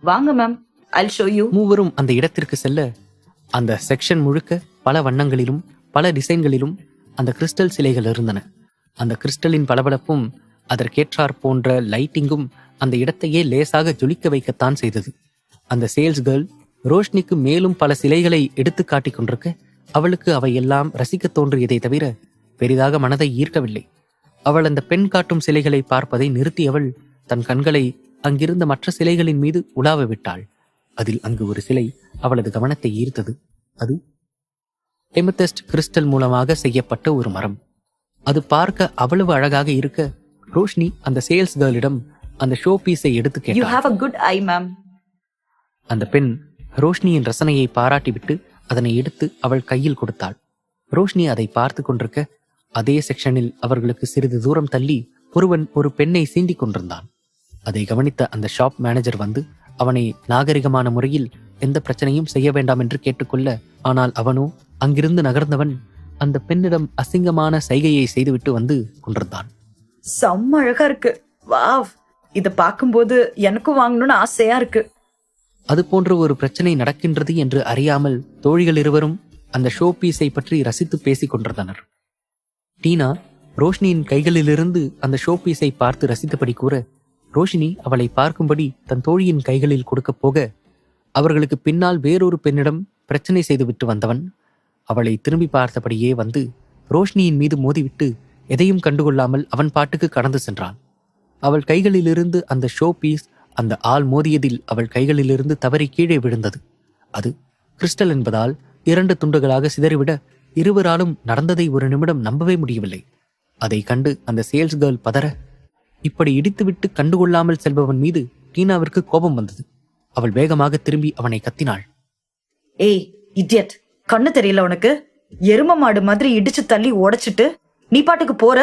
S4: வாங்க மேம், I'll show you.
S2: மூவரும் அந்த இடத்திற்கு செல்ல அந்த செக்ஷன் முழுக்க பல வண்ணங்களிலும் பல டிசைன்களிலும் அந்த கிறிஸ்டல் சிலைகள் இருந்தன. அந்த கிறிஸ்டலின் பளபளப்பும் அதற்கேற்றார் போன்ற லைட்டிங்கும் அந்த இடத்தையே லேசாக ஜொலிக்க வைக்கத்தான் செய்தது. அந்த சேல்ஸ் கேர்ள் ரோஷினிக்கு மேலும் பல சிலைகளை எடுத்து காட்டிக் கொண்டிருக்க அவளுக்கு அவையெல்லாம் ரசிக்க தோன்றியதை தவிர பெரிதாக மனதை ஈர்க்கவில்லை. அவள் அந்த பெண் காட்டும் சிலைகளை பார்ப்பதை நிறுத்தியவள் தன் கண்களை அங்கிருந்த மற்ற சிலைகளின் மீது உலாவ விட்டாள். அதில் அங்கு ஒரு சிலை அவளது கவனத்தை ஈர்த்தது. அது எமெத்திஸ்ட் கிறிஸ்டல் மூலமாக செய்யப்பட்ட ஒரு மரம். அது பார்க்க அவ்வளவு அழகாக இருக்க ரோஷினி அந்த சேல்ஸ் கேர்ளிடம் அந்த ஷோ பீஸை எடுத்து
S4: You
S2: கேட்டாள்.
S4: have a good eye, ma'am.
S2: அந்த பெண் ரோஷினியின் ரசனையை பாராட்டிவிட்டு அதனை எடுத்து அவள் கையில் கொடுத்தாள். ரோஷினி அதை பார்த்து கொண்டிருக்க அதே செக்ஷனில் அவர்களுக்கு சிறிது தூரம் தள்ளி ஒருவன் ஒரு பெண்ணை சீண்டிக் கொண்டிருந்தான். அதை கவனித்த அந்த ஷாப் மேனேஜர் வந்து அவனை நாகரிகமான முறையில் எந்த பிரச்சனையும் செய்ய வேண்டாம் என்று கேட்டுக்கொள்ள, ஆனால் அவனோ அங்கிருந்து நகர்ந்தவன் அந்த பெண்ணிடம் அசிங்கமான சைகையை செய்துவிட்டு வந்து கொண்டிருந்தான்.
S4: செம்ம அழகா இருக்கு. வாவ், இத பாக்கும்போது எனக்கும் வாங்கணும்னு ஆசையா இருக்கு.
S2: அது போன்ற ஒரு பிரச்சனை நடக்கின்றது என்று அறியாமல் தோழிகள் இருவரும் அந்த ஷோ பீஸை பற்றி ரசித்து பேசிக் கொண்டிருந்தனர். டீனா ரோஷினியின் கைகளிலிருந்து அந்த ஷோ பீஸை பார்த்து ரசித்தபடி கூற, ரோஷினி அவளை பார்க்கும்படி தன் தோழியின் கைகளில் கொடுக்க போக, அவர்களுக்கு பின்னால் வேறொரு பெண்ணிடம் பிரச்சனை செய்துவிட்டு வந்தவன் அவளை திரும்பி பார்த்தபடியே வந்து ரோஷினியின் மீது மோதிவிட்டு எதையும் கண்டுகொள்ளாமல் அவன் பாட்டுக்கு கடந்து சென்றான். அவள் கைகளிலிருந்து அந்த ஷோ பீஸ் அந்த ஆள் மோதியதில் அவள் கைகளிலிருந்து தவறி கீழே விழுந்தது. அது கிறிஸ்டல் என்பதால் 2 துண்டுகளாக சிதறிவிட இருவராலும் நடந்ததை ஒரு நிமிடம் நம்பவே முடியவில்லை. அதை கண்டு அந்த சேல்ஸ் கேர்ள் பதற, இப்படி இடித்துவிட்டு கண்டுகொள்ளாமல் செல்பவன் மீது டீனாவிற்கு கோபம் வந்தது. அவள் வேகமாக திரும்பி அவனை கத்தினாள்.
S4: ஏய் இடியட், கண்ணு தெரியல உனக்கு? எரும மாடு மாதிரி இடிச்சு தள்ளி உடைச்சிட்டு நீ பாட்டுக்கு போற?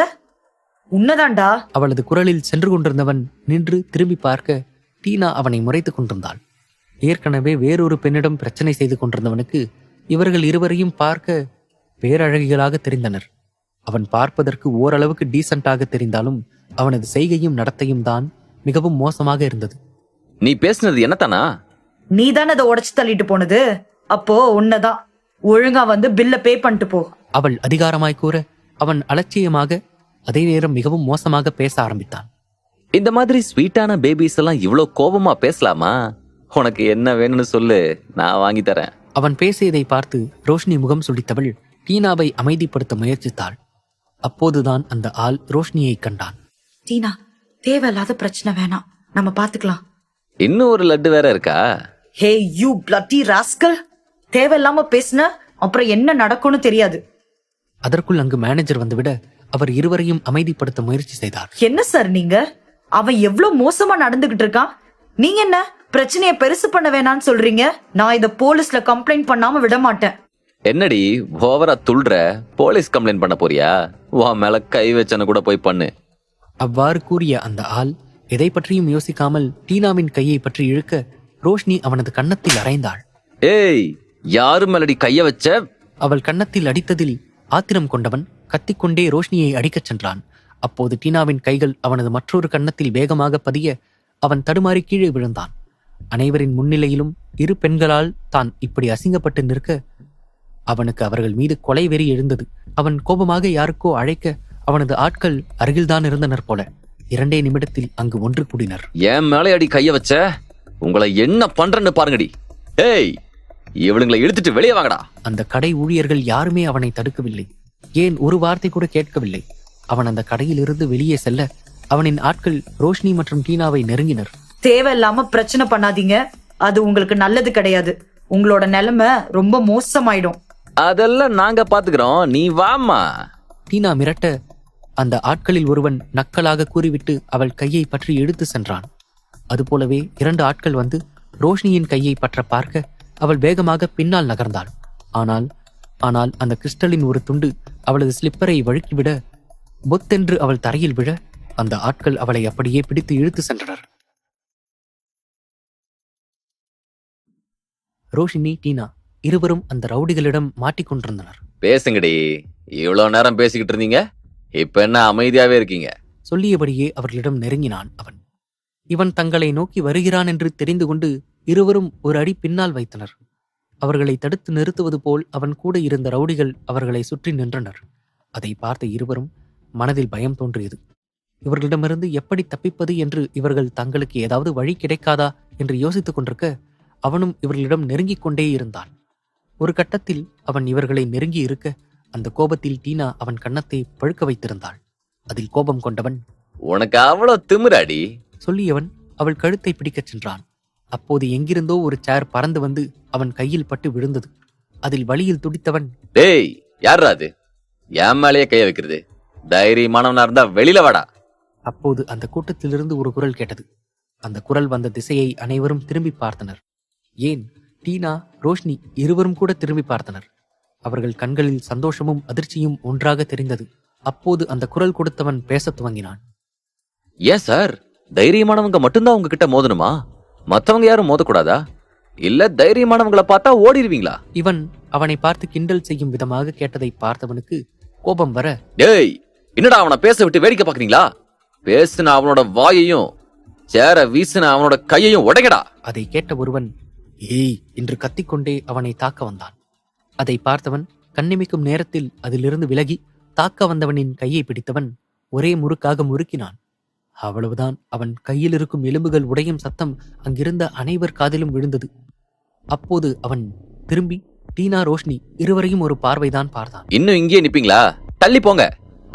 S4: உன்னதாண்டா.
S2: அவளது குரலில் சென்று கொண்டிருந்தவன் நின்று திரும்பி பார்க்க டீனா அவனை முறைத்துக் கொண்டிருந்தாள். ஏற்கனவே வேறொரு பெண்ணிடம் பிரச்சனை செய்து கொண்டிருந்தவனுக்கு இவர்கள் இருவரையும் பார்க்க பேரழகிகளாக தெரிந்தனர். அவன் பார்ப்பதற்கு ஓரளவுக்கு டீசென்டாக தெரிந்தாலும் அவனது செய்கையும் நடத்தையும் தான் மிகவும் மோசமாக இருந்தது.
S3: நீ பேசுனது என்னத்தானா?
S4: நீ தானே அதை உடைச்சு தள்ளிட்டு போனது. அப்போ உன்னதான். ஒழுங்கா வந்து பில்ல பே பண்ணிட்டு போ.
S2: அவள் அதிகாரமாய் கூற அவன் அலட்சியமாக அதே நேரம் மிகவும் மோசமாக பேச ஆரம்பித்தான்.
S3: இந்த மாதிரி ஸ்வீட்டான பேபிஸ் எல்லாம் இவ்வளவு கோபமா பேசலாமா? உனக்கு என்ன வேணும்னு சொல்லு, நான் வாங்கி தரேன்.
S2: அவன் பேசியதை பார்த்து ரோஷினி முகம் சுளித்தவள் டீனாவை அமைதிப்படுத்த முயற்சித்தாள். அப்போதுதான் அந்த ஆள் ரோஷினியை கண்டான்.
S4: டீனா, தேவையில்லாத பிரச்சனை வேணாம், நம்ம பாத்துக்கலாம்.
S3: இன்னும் ஒரு லட்டு வேற இருக்கா?
S4: ஹே யூ பிளட்டி ராஸ்கல், தேவையில்லாம பேசுன அப்புறம் என்ன நடக்கும்னு தெரியாது.
S2: அதற்குள் அங்கு மேனேஜர் வந்துவிட அவர் இருவரையும் அமைதிப்படுத்த முயற்சி செய்தார்.
S4: என்ன சார் நீங்க? அவன் எவ்வளவு மோசமா நடந்துகிட்டு இருக்கான். நீங்க என்ன பிரச்சனைய பெருசு பண்ண வேணாம்னு சொல்றீங்க. நான் இத போலீஸ்ல கம்ப்ளைண்ட் பண்ணாம விட மாட்டேன்.
S3: என்னடி ஓவரா துள்ற? போலீஸ் கம்ப்ளைண்ட் பண்ண போறியா? உன் மேல கை வச்சன கூட போய் பண்ணு.
S2: அவ்வாறு கூறிய அந்த ஆள் எதை பற்றியும் யோசிக்காமல் டீனாவின் கையை பற்றி இழுக்க ரோஷினி அவனது கன்னத்தில் அறைந்தாள்.
S3: ஏய், யாரு மேலடி கைய வச்ச?
S2: அவள் கன்னத்தில் அடித்ததில் ஆத்திரம் கொண்டவன் கத்திக்கொண்டே ரோஷினியை அடிக்கச் சென்றான். அப்போது டீனாவின் கைகள் அவனது மற்றொரு கன்னத்தில் வேகமாக பதிய அவன் தடுமாறி கீழே விழுந்தான். அனைவரின் முன்னிலையிலும் இரு பெண்களால் தான் இப்படி அசிங்கப்பட்டு நிற்க அவனுக்கு அவர்கள் மீது கொலை வெறி எழுந்தது. அவன் கோபமாக யாருக்கோ அழைக்க அவனது ஆட்கள் அருகில்தான் இருந்தனர் போல. 2 நிமிடத்தில் அங்கு ஒன்று கூடினர்.
S3: என் மேலே அடி கைய வச்ச, உங்களை என்ன பண்றேன்னு பாருங்கடி. ஏய், இவளுங்களை எடுத்துட்டு வெளியே வாங்கடா.
S2: அந்த கடை ஊழியர்கள் யாருமே அவனை தடுக்கவில்லை. ஏன் ஒரு வார்த்தை கூட கேட்கவில்லை. அவன் அந்த கடையில் இருந்து வெளியே செல்ல அவனின் ஆட்கள் ரோஷினி மற்றும் டீனாவை நெருங்கினர்.
S4: தேவையில்லாம பிரச்சனை பண்ணாதீங்க. அது உங்களுக்கு நல்லது கிடையாது. உங்களோட நிலைமை ரொம்ப மோசமாயிடும்.
S3: அதெல்லாம் நாங்க பாத்துக்கிறோம், நீ வாமா.
S2: டீனா மிரட்ட அந்த ஆட்களில் ஒருவன் நக்கலாக கூறிவிட்டு அவள் கையை பற்றி இழுத்து சென்றான். அதுபோலவே 2 ஆட்கள் வந்து ரோஷினியின் கையை பற்ற பார்க்க அவள் வேகமாக பின்னால் நகர்ந்தாள். ஆனால் அந்த கிறிஸ்டலின் ஒரு துண்டு அவளது ஸ்லிப்பரை வழுக்கிவிட பொத்தென்று அவள் தரையில் விழ அந்த ஆட்கள் அவளை அப்படியே பிடித்து இழுத்து சென்றனர். ரோஷினி, டீனா இருவரும் அந்த ரவுடிகளிடம் மாட்டிக்கொண்டிருந்தனர்.
S3: பேசுங்கடி, இவ்வளவு நேரம் பேசிக்கிட்டு இருந்தீங்க, இப்ப என்ன அமைதியாவே இருக்கீங்க?
S2: சொல்லியபடியே அவர்களிடம் நெருங்கினான் அவன். இவன் தங்களை நோக்கி வருகிறான் என்று தெரிந்து கொண்டு இருவரும் ஒரு அடி பின்னால் வைத்தனர். அவர்களை தடுத்து நிறுத்துவது போல் அவன் கூட இருந்த ரவுடிகள் அவர்களை சுற்றி நின்றனர். அதை பார்த்த இருவரும் மனதில் பயம் தோன்றியது. இவர்களிடமிருந்து எப்படி தப்பிப்பது என்று இவர்கள் தங்களுக்கு ஏதாவது வழி கிடைக்காதா என்று யோசித்துக் கொண்டிருக்க அவனும் இவர்களிடம் நெருங்கிக் கொண்டே இருந்தான். ஒரு கட்டத்தில் அவன் இவர்களை நெருங்கி இருக்க அந்த கோபத்தில் டீனா அவன் கன்னத்தை பழுக்க வைத்திருந்தாள். அதில் கோபம் கொண்டவன்,
S3: உனக்கு அவ்வளவு திமிராடி
S2: சொல்லியவன் அவள் கழுத்தை பிடிக்கச் சென்றான். அப்போது எங்கிருந்தோ ஒரு சேர் பறந்து வந்து அவன் கையில் பட்டு விழுந்தது. அதில் வலியில் துடித்தவன்,
S3: டேய், யாரா அது? என் மேலேயே கைய வைக்கிறது? தைரியமானவனா இருந்தா வெளியில வாடா.
S2: அப்போது அந்த கூட்டத்திலிருந்து ஒரு குரல் கேட்டது. அந்த குரல் வந்த திசையை அனைவரும் திரும்பி பார்த்தனர். ஏன், டீனா, ரோஷினி இருவரும் கூட திரும்பி பார்த்தனர். அவர்கள் கண்களில் சந்தோஷமும் அதிர்ச்சியும் ஒன்றாக தெரிந்தது. அப்போது அந்த குரல் கொடுத்தவன் பேசத் துவங்கினான்.
S3: ஏன் சார், தைரியமானவங்க மட்டும்தான் உங்ககிட்ட மோதணுமா? மத்தவங்க யாரும் மோதக்கூடாதா? இல்ல தைரியமானவங்களை பார்த்தா ஓடிடுவீங்களா?
S2: இவன் அவனை பார்த்து கிண்டல் செய்யும் விதமாக கேட்டதை பார்த்தவனுக்கு கோபம் வர,
S3: டேய், என்னடா அவனை பேச விட்டு வேடிக்கை பாக்குறீங்களா? பேசுன அவனோட வாயையும் சேர வீசின அவனோட கையையும் உடைக்கடா.
S2: அதை கேட்ட ஒருவன் ஏய் என்று கத்திக்கொண்டே அவனை தாக்க வந்தான். அதை பார்த்தவன் கண்ணிமைக்கும் நேரத்தில் அதிலிருந்து விலகி தாக்க வந்தவனின் கையை பிடித்தவன் ஒரே முறுக்காக முறுக்கினான். அவ்வளவுதான், அவன் கையில் இருக்கும் எலும்புகள் உடையும் சத்தம் அங்கிருந்த அனைவர் காதிலும் விழுந்தது. அப்போது அவன் திரும்பி டீனா, ரோஷினி இருவரையும் ஒரு பார்வைதான் பார்த்தான்.
S3: இன்னும் இங்கே நிப்பீங்களா? தள்ளி போங்க.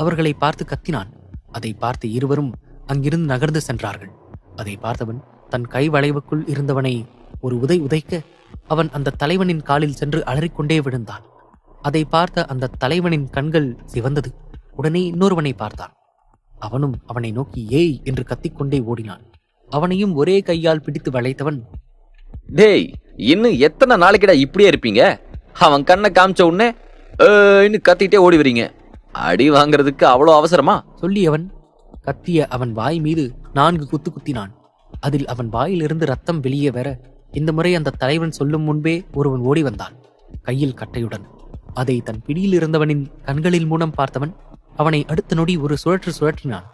S2: அவர்களை பார்த்து கத்தினான். அதை பார்த்து இருவரும் அங்கிருந்து நகர்ந்து சென்றார்கள். அதை பார்த்தவன் தன் கை வளைவுக்குள் இருந்தவனை ஒரு உதைக்க அவன் அந்த தலைவனின் காலில் சென்று அலறிக்கொண்டே விழுந்தான். அதை பார்த்த அந்த தலைவனின் கண்கள் சிவந்தது. உடனே இன்னொருவனை பார்த்தான். அவனும் அவனை நோக்கி ஏய் என்று கத்திக்கொண்டே ஓடினான். அவனையும் ஒரே கையால் பிடித்து வளைத்தவன்,
S3: டேய், இன்னும் எத்தனை நாளைக்குடா இப்படியே இருப்பீங்க? அவன் கண்ணை காமிச்ச உடனே இன்னும் கத்திட்டே ஓடி வரீங்க. அடி வாங்குறதுக்கு அவ்வளோ அவசரமா?
S2: சொல்லியவன் கத்திய அவன் வாய் மீது 4 குத்து குத்தினான். அதில் அவன் வாயிலிருந்து ரத்தம் வெளியே வர இந்த முறை அந்த தலைவன் சொல்லும் முன்பே ஒருவன் ஓடி வந்தான், கையில் கட்டையுடன். அதை தன் பிடியில் இருந்தவனின் கண்களில் மூலம் பார்த்தவன் அவனை அடுத்த நொடி ஒரு சுழற்றினான்.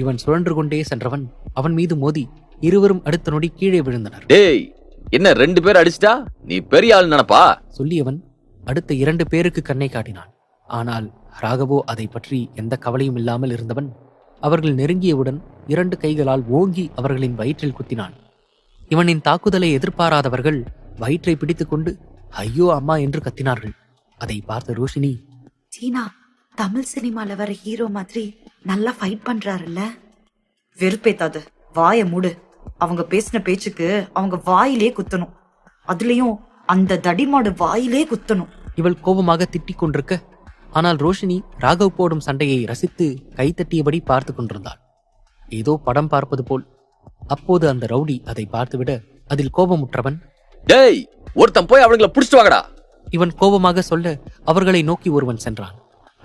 S2: இவன் சுழன்று கொண்டே சென்றவன் அவன் மீது மோதி இருவரும் அடுத்த நொடி கீழே விழுந்தனர்.
S3: டேய், என்ன 2 பேர் அடிச்சிட்டா நீ பெரிய ஆள் நினைப்பா?
S2: சொல்லியவன் அடுத்த 2 பேருக்கு கண்ணை காட்டினான். ஆனால் ராகவோ அதை பற்றி எந்த கவலையும் இல்லாமல் இருந்தவன் அவர்கள் நெருங்கியவுடன் 2 கைகளால் ஓங்கி அவர்களின் வயிற்றில் குத்தினான். இவனின் தாக்குதலை எதிர்பாராதவர்கள் வயிற்றை பிடித்துக்கொண்டு ஐயோ அம்மா என்று கத்தினார்கள். அதை பார்த்த ரோஷினி,
S4: சீனா, தமிழ் சினிமால வர ஹீரோ மாதிரி நல்லா ஃபைட் பண்றாருல்ல. வெறுப்பேத்தாது, வாய மூடு. அவங்க பேசின பேச்சுக்கு அவங்க வாயிலே குத்தணும். அதுலயும் அந்த தடிமாடு வாயிலே குத்தணும்.
S2: இவள் கோபமாக திட்டிக் கொண்டிருக்க, ஆனால் ரோஷினி ராகவ் போடும் சண்டையை ரசித்து கைத்தட்டியபடி பார்த்து கொண்டிருந்தாள், ஏதோ படம் பார்ப்பது போல். அப்போது அந்த ரவுடி அதை பார்த்துவிட அதில் கோபமுற்றவன்,
S3: டேய், ஒருத்தன் போய் அவங்கள புடிச்சிட்டு வாங்கடா.
S2: இவன் கோபமாக சொல்ல அவர்களை நோக்கி ஒருவன் சென்றான்.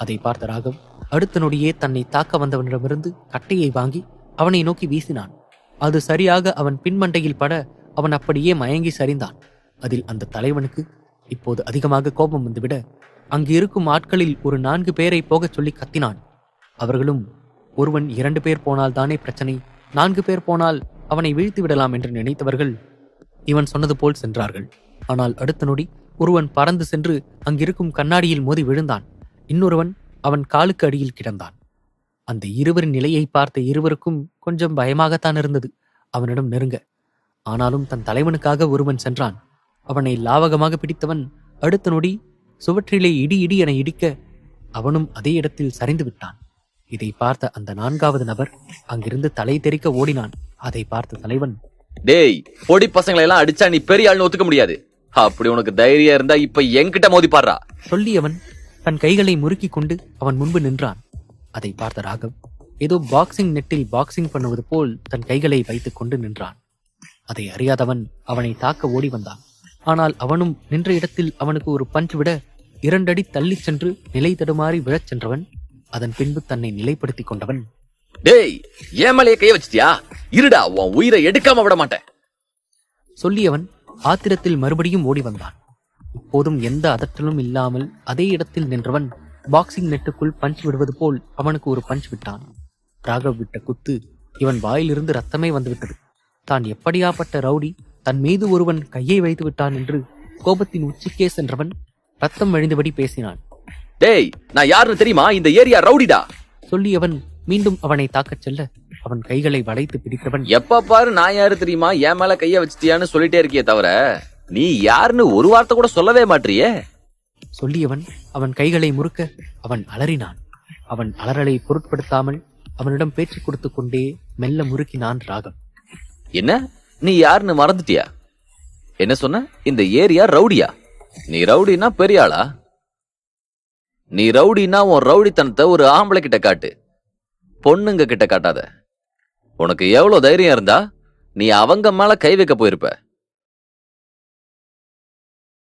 S2: அதை பார்த்த ராகவ் அடுத்த நொடியே தன்னை தாக்க வந்தவனிடமிருந்து கட்டையை வாங்கி அவனை நோக்கி வீசினான். அது சரியாக அவன் பின்மண்டையில் பட அவன் அப்படியே மயங்கி சரிந்தான். அதில் அந்த தலைவனுக்கு இப்போது அதிகமாக கோபம் வந்துவிட அங்கு இருக்கும் ஆட்களில் ஒரு 4 பேரை போகச் சொல்லி கத்தினான். அவர்களும் ஒருவன் 2 பேர் போனால் தானே பிரச்சனை, 4 பேர் போனால் அவனை வீழ்த்தி விடலாம் என்று நினைத்தவர்கள் இவன் சொன்னது போல் சென்றார்கள். ஆனால் அடுத்த நொடி ஒருவன் பறந்து சென்று அங்கிருக்கும் கண்ணாடியில் மோதி விழுந்தான். இன்னொருவன் அவன் காலுக்கு அடியில் கிடந்தான். அந்த இருவரின் நிலையை பார்த்த இருவருக்கும் கொஞ்சம் பயமாகத்தான் இருந்தது அவனிடம் நெருங்க. ஆனாலும் தன் தலைவனுக்காக ஒருவன் சென்றான். அவனை லாவகமாக பிடித்தவன் அடுத்த நொடி சுவற்றிலே இடி இடி என இடிக்க அவனும் அதே இடத்தில் சரிந்து விட்டான். இதை பார்த்த அந்த 4வது நபர் அங்கிருந்து தலை தெறிக்க ஓடினான். அதை பார்த்த தலைவன்,
S3: டேய், பொடி பசங்களை எல்லாம் அடிச்சா நீ பெரிய ஆள்னு ஒத்துக்க முடியாது. அப்படி உனக்கு தைரியம் இருந்தா இப்ப என்கிட்ட மோதி பாடுறா.
S2: சொல்லியவன் தன் கைகளை முறுக்கி கொண்டு அவன் முன்பு நின்றான். அதை பார்த்த ராகவ் ஏதோ பாக்ஸிங் நெட்டில் பாக்ஸிங் பண்ணுவது போல் தன் கைகளை வைத்துக் கொண்டு நின்றான். அதை அறியாதவன் அவனை தாக்க ஓடி வந்தான். ஆனால் அவனும் நின்ற இடத்தில் அவனுக்கு ஒரு பஞ்ச் விட 2 அடி தள்ளிச் சென்று நிலை தடுமாறி விழச் சென்றவன் அதன் பின்பு தன்னை நிலைப்படுத்திக் கொண்டவன்,
S3: டேய், ஏன் மேலேயே கைய வச்சிட்டியா? இருடா, உன் உயிரை எடுக்காம விட மாட்டேன்.
S2: சொல்லியவன் ஆத்திரத்தில் மறுபடியும் ஓடி வந்தான். இப்போதும் எந்த அதற்றலும் இல்லாமல் அதே இடத்தில் நின்றவன் பாக்ஸிங் நெட்டுக்குள் பஞ்ச் விடுவது போல் அவனுக்கு ஒரு பஞ்ச் விட்டான். ராகவ் விட்ட குத்து இவன் வாயிலிருந்து ரத்தமே வந்துவிட்டது. தான் எப்படியாப்பட்ட ரவுடி, தன் மீது ஒருவன் கையை வைத்து விட்டான் என்று கோபத்தின் உச்சிக்கே சென்றவன் ரத்தம் வழிந்தபடி பேசினான்.
S3: டேய், நான் யாருன்னு தெரியுமா? இந்த ஏரியா ரவுடிடா.
S2: சொல்லியவன் மீண்டும் அவனை தாக்கச் செல்ல அவன் கைகளை வளைத்து பிடித்தவன்,
S3: எப்ப பாரு நான் யாரு தெரியுமா, என் மேல கைய வச்சிட்டியான்னு சொல்லிட்டே இருக்கியே தவிர நீ யாருன்னு ஒரு வார்த்தை கூட சொல்லவே மாட்டியே.
S2: சொல்லியவன் அவன் கைகளை முறுக்க அவன் அலறினான். அவன் அலறலை பொருட்படுத்தாமல் அவனிடம் பேச்சு கொடுத்து கொண்டே மெல்ல முறுக்கினான் ராகவ்.
S3: என்ன, நீ யாருன்னு மறந்துட்டியா? என்ன சொன்ன? இந்த ஏரியா ரவுடியா? நீ ரவுடினா பெரிய ஆளா? நீ ரவுடினா உன் ரவுடித்தனத்தை ஒரு ஆம்பளை கிட்ட காட்டு, பொண்ணுங்க கிட்ட காட்டாத. உனக்கு எவ்வளவு தைரியம் இருந்தா நீ அவங்க மேல கை வைக்க போயிருப்ப.